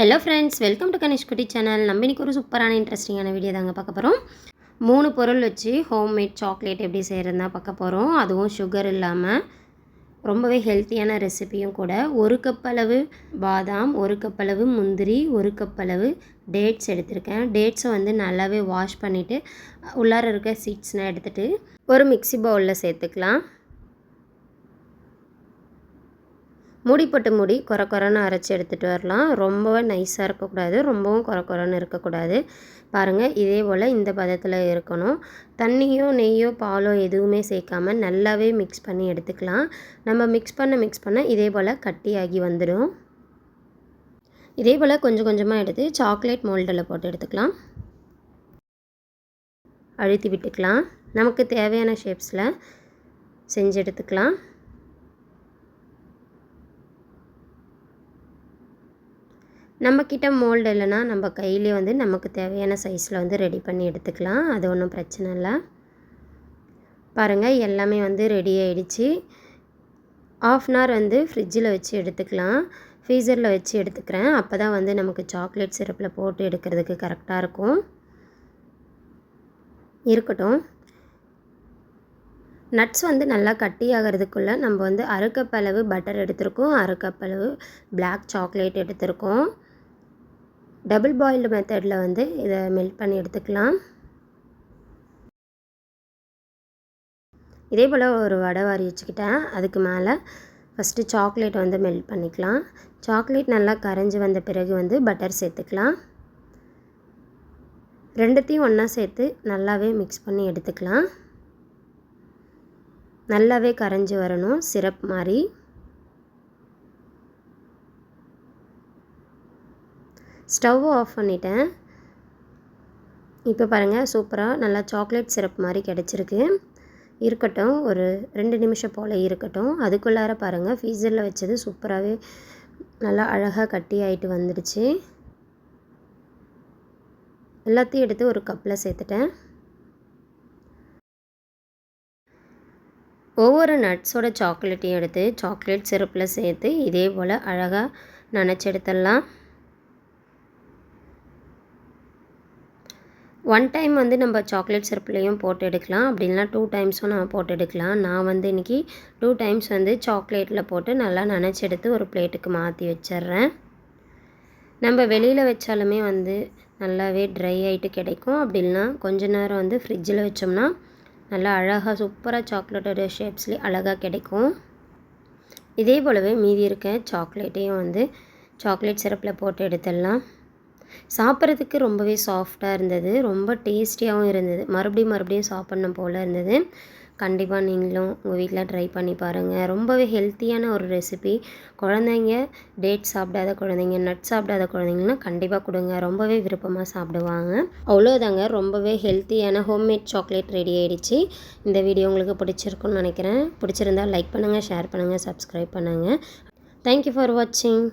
Hello friends, welcome to Kanish குட்டி channel. நம்ம இன்றைக்கி ஒரு சூப்பரான இன்ட்ரெஸ்டிங்கான வீடியோ தாங்க பார்க்க போகிறோம். 3 பொருள் வச்சு ஹோம்மேட் சாக்லேட் எப்படி செய்கிறதுனா பார்க்க போகிறோம். அதுவும் சுகர் இல்லாமல் ரொம்பவே ஹெல்த்தியான ரெசிபியும் கூட. 1 கப் அளவு பாதாம், 1 கப் அளவு முந்திரி, 1 கப் அளவு டேட்ஸ் எடுத்திருக்கேன். டேட்ஸை வந்து நல்லாவே வாஷ் பண்ணிவிட்டு உள்ளார இருக்க சீட்ஸ்னால் எடுத்துகிட்டு ஒரு மிக்ஸி பவுலில் சேர்த்துக்கலாம். மூடி கொரன்னு அரைச்சி எடுத்துகிட்டு வரலாம். ரொம்பவே நைஸாக இருக்கக்கூடாது, ரொம்பவும் கொரன்னு இருக்கக்கூடாது. பாருங்கள், இதே போல் இந்த பதத்தில் இருக்கணும். தண்ணியோ நெய்யோ பாலோ எதுவுமே சேர்க்காம நல்லாவே மிக்ஸ் பண்ணி எடுத்துக்கலாம். நம்ம மிக்ஸ் பண்ண இதே போல் கட்டியாகி வந்துடும். இதே போல் கொஞ்சம் கொஞ்சமாக எடுத்து சாக்லேட் மோல்டில் போட்டு எடுத்துக்கலாம். அழுத்தி விட்டுக்கலாம். நமக்கு தேவையான ஷேப்ஸில் செஞ்சு எடுத்துக்கலாம். நம்மக்கிட்ட மோல்டு இல்லைனா நம்ம கையிலே வந்து நமக்கு தேவையான சைஸில் வந்து ரெடி பண்ணி எடுத்துக்கலாம். அது ஒன்றும் பிரச்சனை இல்லை. பாருங்கள், எல்லாமே வந்து ரெடி ஆகிடுச்சு. ½ அன் ஹவர் வந்து ஃப்ரிட்ஜில் வச்சு எடுத்துக்கலாம். ஃப்ரீசரில் வச்சு எடுத்துக்கிறேன். அப்போ தான் வந்து நமக்கு சாக்லேட் சிரப்பில் போட்டு எடுக்கிறதுக்கு கரெக்டாக இருக்கும். இருக்கட்டும். நட்ஸ் வந்து நல்லா கட்டி ஆகிறதுக்குள்ளே நம்ம வந்து 1/2 கப் அளவு பட்டர் எடுத்திருக்கோம், 1/2 கப் அளவு பிளாக் சாக்லேட் எடுத்திருக்கோம். டபுள் பாயில்டு மெத்தடில் வந்து இதை மெல்ட் பண்ணி எடுத்துக்கலாம். இதே போல் ஒரு வடை வாரி வச்சுக்கிட்டேன். அதுக்கு மேலே ஃபஸ்ட்டு சாக்லேட் வந்து மெல்ட் பண்ணிக்கலாம். சாக்லேட் நல்லா கரைஞ்சி வந்த பிறகு வந்து பட்டர் சேர்த்துக்கலாம். ரெண்டுத்தையும் ஒன்றா சேர்த்து நல்லாவே மிக்ஸ் பண்ணி எடுத்துக்கலாம். நல்லாவே கரைஞ்சி வரணும், சிரப் மாதிரி. ஸ்டவ் ஆஃப் பண்ணிட்டேன். இப்போ பாருங்கள், சூப்பராக நல்லா சாக்லேட் சிரப் மாதிரி கிடச்சிருக்கு. இருக்கட்டும், ஒரு 2 நிமிஷம் போல் இருக்கட்டும். அதுக்குள்ளார பாருங்கள், ஃப்ரீசரில் வச்சது சூப்பராகவே நல்லா அழகாக கட்டி ஆகிட்டு வந்துடுச்சு. எல்லாத்தையும் எடுத்து ஒரு கப்பில் சேர்த்துட்டேன். ஒவ்வொரு நட்ஸோட சாக்லேட்டையும் எடுத்து சாக்லேட் சிரப்பில் சேர்த்து இதே போல் அழகாக நனைச்சி எடுத்துடலாம். 1 டைம் வந்து நம்ம சாக்லேட் சிரப்லேயும் போட்டு எடுக்கலாம். அப்படி இல்லைனா 2 டைம்ஸும் நான் போட்டு எடுக்கலாம். நான் வந்து இன்றைக்கி 2 டைம்ஸ் வந்து சாக்லேட்டில் போட்டு நல்லா நனைச்சி எடுத்து ஒரு பிளேட்டுக்கு மாற்றி வச்சிட்றேன். நம்ம வெளியில் வச்சாலுமே வந்து நல்லாவே ட்ரை ஆகிட்டு கிடைக்கும். அப்படி இல்லைனா கொஞ்ச நேரம் வந்து ஃப்ரிட்ஜில் வச்சோம்னா நல்லா அழகாக சூப்பராக சாக்லேட்டோட ஷேப்ஸ்லேயே அழகாக கிடைக்கும். இதே போலவே மீதி இருக்க சாக்லேட்டையும் வந்து சாக்லேட் சிரப்பில் போட்டு எடுத்துடலாம். சாப்பிட்றதுக்கு ரொம்பவே சாஃப்டாக இருந்தது, ரொம்ப டேஸ்டியாகவும் இருந்தது. மறுபடியும் சாப்பிட்ணும் போல் இருந்தது. கண்டிப்பாக நீங்களும் உங்கள் வீட்டில் ட்ரை பண்ணி பாருங்கள். ரொம்பவே ஹெல்த்தியான ஒரு ரெசிபி. குழந்தைங்க, டேட் சாப்பிடாத குழந்தைங்க, நட் சாப்பிடாத குழந்தைங்கலாம் கண்டிப்பாக கொடுங்க. ரொம்பவே விருப்பமாக சாப்பிடுவாங்க. அவ்வளோதாங்க, ரொம்பவே ஹெல்த்தியான ஹோம்மேட் சாக்லேட் ரெடி ஆகிடுச்சு. இந்த வீடியோ உங்களுக்கு பிடிச்சிருக்குன்னு நினைக்கிறேன். பிடிச்சிருந்தால் லைக் பண்ணுங்கள், ஷேர் பண்ணுங்கள், சப்ஸ்கிரைப் பண்ணுங்கள். தேங்க்யூ ஃபார் வாட்சிங்.